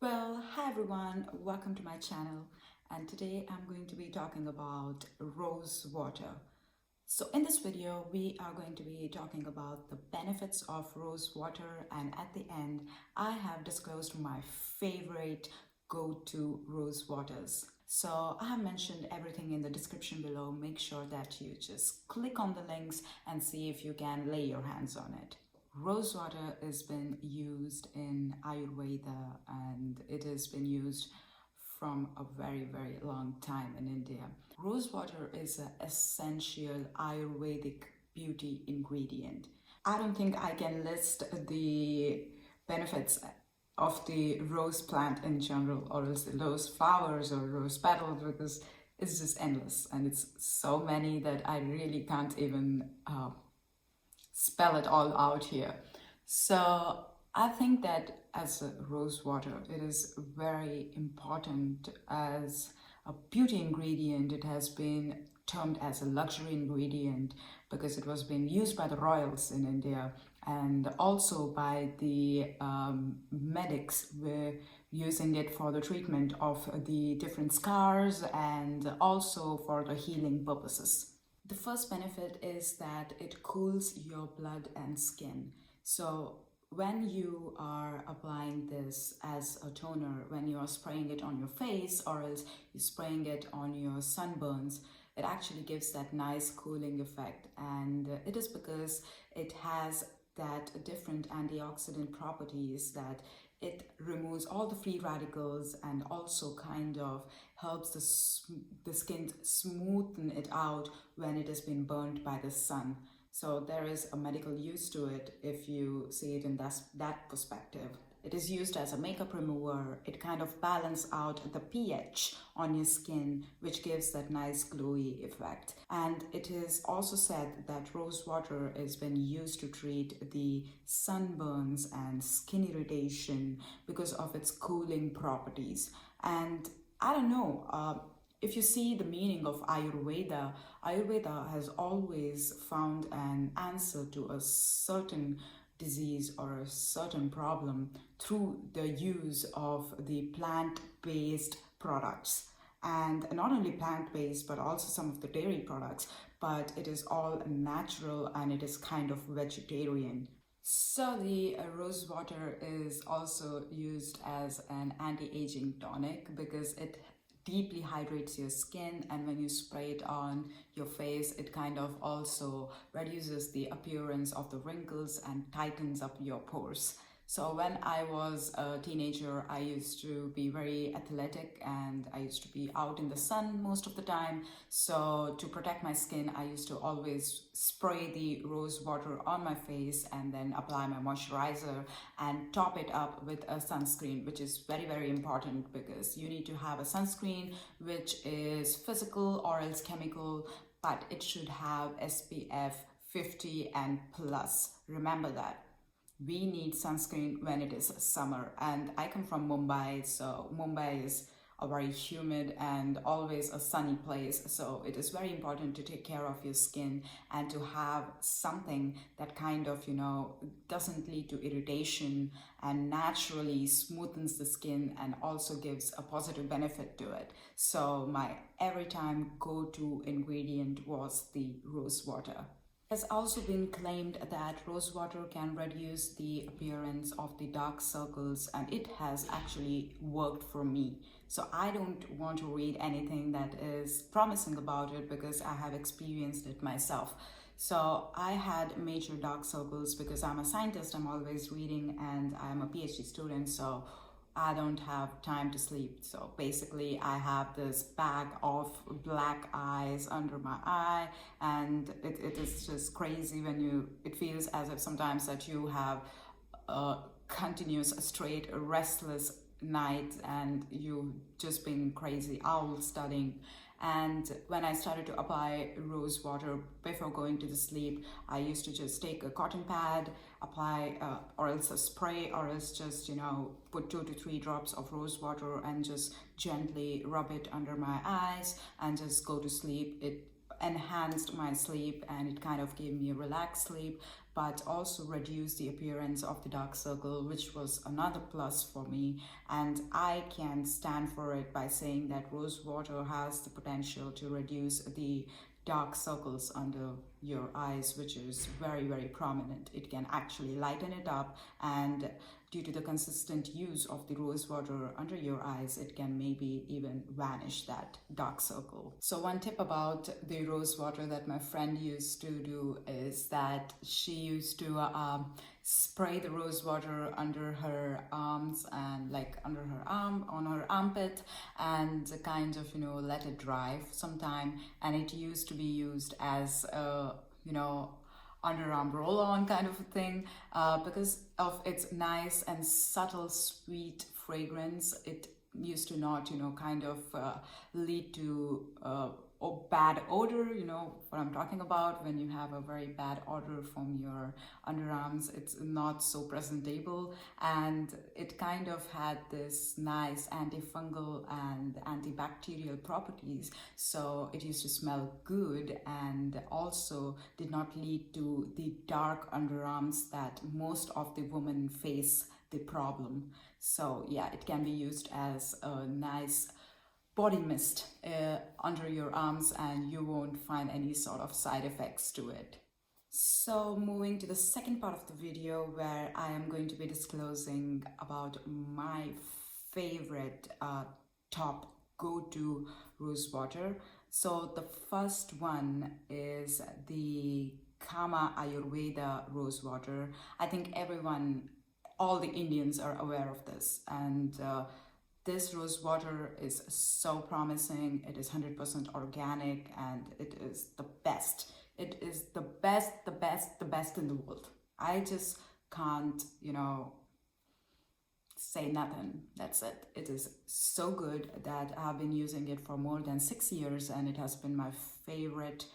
Well, hi everyone, welcome to my channel. And today I'm going to be talking about rose water. So in this video, we are going to be talking about the benefits of rose water, and at the end, I have disclosed my favorite go-to rose waters. So I have mentioned everything in the description below. Make sure that you just click on the links and see if you can lay your hands on it. Rosewater has been used in Ayurveda, and it has been used from a very long time in India. Rosewater is an essential Ayurvedic beauty ingredient. I don't think I can list the benefits of the rose plant in general, or else the rose flowers or rose petals, because it's just endless and it's so many that I really can't even spell it all out here. So I think that as a rose water, it is very important as a beauty ingredient. It has been termed as a luxury ingredient because it was being used by the royals in India, and also by the medics were using it for the treatment of the different scars and also for the healing purposes. The first benefit is that it cools your blood and skin. So when you are applying this as a toner, when you are spraying it on your face or else you're spraying it on your sunburns, it actually gives that nice cooling effect. And it is because it has that different antioxidant properties that it removes all the free radicals and also kind of helps the skin smoothen it out when it has been burned by the sun. So there is a medical use to it if you see it in that perspective. It is used as a makeup remover. It kind of balances out the pH on your skin, which gives that nice glowy effect. And it is also said that rose water has been used to treat the sunburns and skin irritation because of its cooling properties. And I don't know, if you see the meaning of Ayurveda, Ayurveda has always found an answer to a certain disease or a certain problem through the use of the plant-based products. And not only plant-based, but also some of the dairy products, but it is all natural and it is kind of vegetarian. So the rose water is also used as an anti-aging tonic because it deeply hydrates your skin, and when you spray it on your face, it kind of also reduces the appearance of the wrinkles and tightens up your pores. So when I was a teenager, I used to be very athletic and I used to be out in the sun most of the time. So to protect my skin, I used to always spray the rose water on my face and then apply my moisturizer and top it up with a sunscreen, which is very important because you need to have a sunscreen which is physical or else chemical, but it should have SPF 50 and plus. Remember that. We need sunscreen when it is summer, and I come from Mumbai, so Mumbai is a very humid and always a sunny place, so it is very important to take care of your skin and to have something that kind of, doesn't lead to irritation and naturally smoothens the skin and also gives a positive benefit to it. So my every time go-to ingredient was the rose water. It has also been claimed that rose water can reduce the appearance of the dark circles, and it has actually worked for me. So I don't want to read anything that is promising about it because I have experienced it myself. So I had major dark circles because I'm a scientist, I'm always reading, and I'm a PhD student, so I don't have time to sleep. So basically I have this bag of black eyes under my eye, and it is just crazy when it feels as if sometimes that you have a continuous straight restless night and you've just been crazy owl studying. And when I started to apply rose water before going to the sleep, I used to just take a cotton pad, apply or else a spray, or else just, put 2 to 3 drops of rose water and just gently rub it under my eyes and just go to sleep. It enhanced my sleep and it kind of gave me a relaxed sleep. but also reduce the appearance of the dark circle, which was another plus for me. And I can stand for it by saying that rose water has the potential to reduce the dark circles under your eyes, which is very, very prominent. It can actually lighten it up, and due to the consistent use of the rose water under your eyes, it can maybe even vanish that dark circle. So one tip about the rose water that my friend used to do is that she used to spray the rose water under her arms and like under her arm, on her armpit, and kind of, let it dry for some time. And it used to be used as a, underarm roll-on kind of a thing, because of its nice and subtle sweet fragrance. It used to not kind of lead to bad odor. What I'm talking about. When you have a very bad odor from your underarms, it's not so presentable, and it kind of had this nice antifungal and antibacterial properties, so it used to smell good and also did not lead to the dark underarms that most of the women face the problem. So yeah, it can be used as a nice body mist under your arms, and you won't find any sort of side effects to it. So moving to the second part of the video, where I am going to be disclosing about my favorite top go-to rose water. So the first one is the Kama Ayurveda rose water. I think all the Indians are aware of this, and this rose water is so promising. It is 100% organic, and it is the best. It is the best, the best, the best in the world. I just can't, say nothing. That's it. It is so good that I've been using it for more than 6 years, and it has been my favorite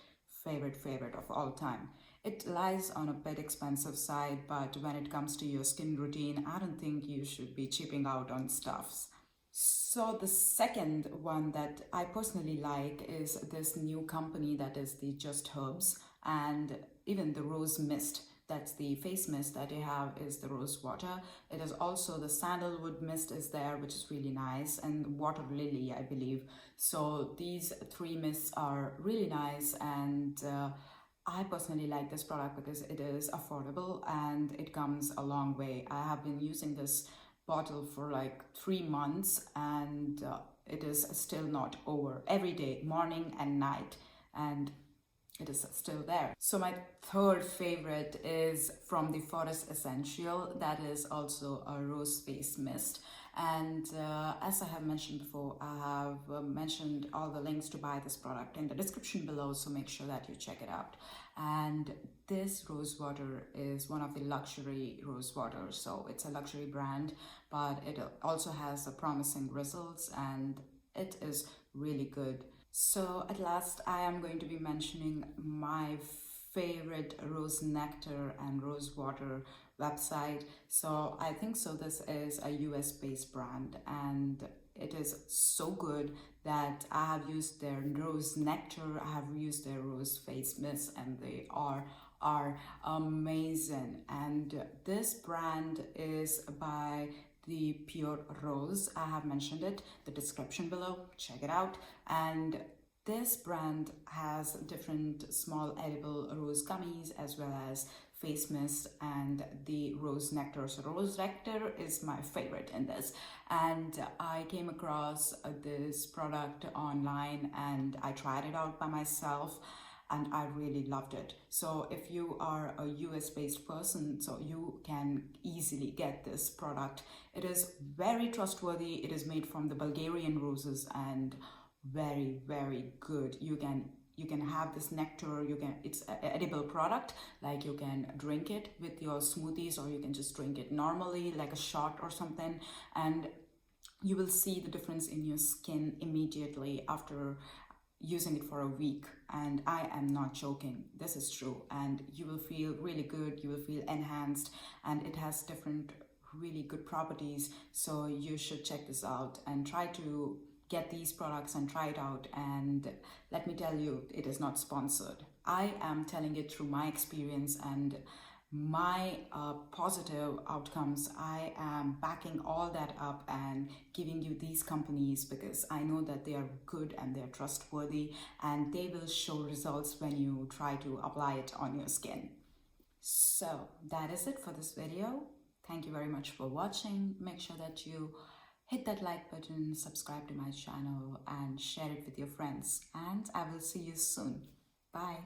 of all time. It lies on a bit expensive side, but when it comes to your skin routine, I don't think you should be cheaping out on stuffs. So the second one that I personally like is this new company that is the Just Herbs, and even the rose mist. That's the face mist that you have is the rose water. It is also the sandalwood mist is there, which is really nice, and water lily, I believe. So these three mists are really nice, and I personally like this product because it is affordable and it comes a long way. I have been using this bottle for like 3 months, and it is still not over. Every day, morning and night, and it is still there. So my third favorite is from the Forest Essential. That is also a rose face mist, and as I have mentioned before, I have mentioned all the links to buy this product in the description below, so make sure that you check it out. And this rose water is one of the luxury rose water, so it's a luxury brand, but it also has a promising results, and it is really good. So at last, I am going to be mentioning my favorite rose nectar and rose water website. So I think so this is a US based brand, and it is so good that I have used their rose nectar, I have used their rose face mist, and they are amazing. And this brand is by the Pure Rose. I have mentioned it, the description below, check it out. And this brand has different small edible rose gummies as well as face mist and the rose nectar. So rose nectar is my favorite in this, and I came across this product online and I tried it out by myself, and I really loved it. So if you are a US based person, so you can easily get this product. It is very trustworthy. It is made from the Bulgarian roses and very, very good. You can have this nectar, it's an edible product, like you can drink it with your smoothies, or you can just drink it normally like a shot or something, and you will see the difference in your skin immediately after using it for a week. And I am not joking, this is true, and you will feel really good, you will feel enhanced, and it has different really good properties. So you should check this out and try to get these products and try it out. And let me tell you, it is not sponsored. I am telling it through my experience and my positive outcomes, I am backing all that up and giving you these companies because I know that they are good and they're trustworthy and they will show results when you try to apply it on your skin. So that is it for this video. Thank you very much for watching. Make sure that you hit that like button, subscribe to my channel and share it with your friends. And I will see you soon. Bye.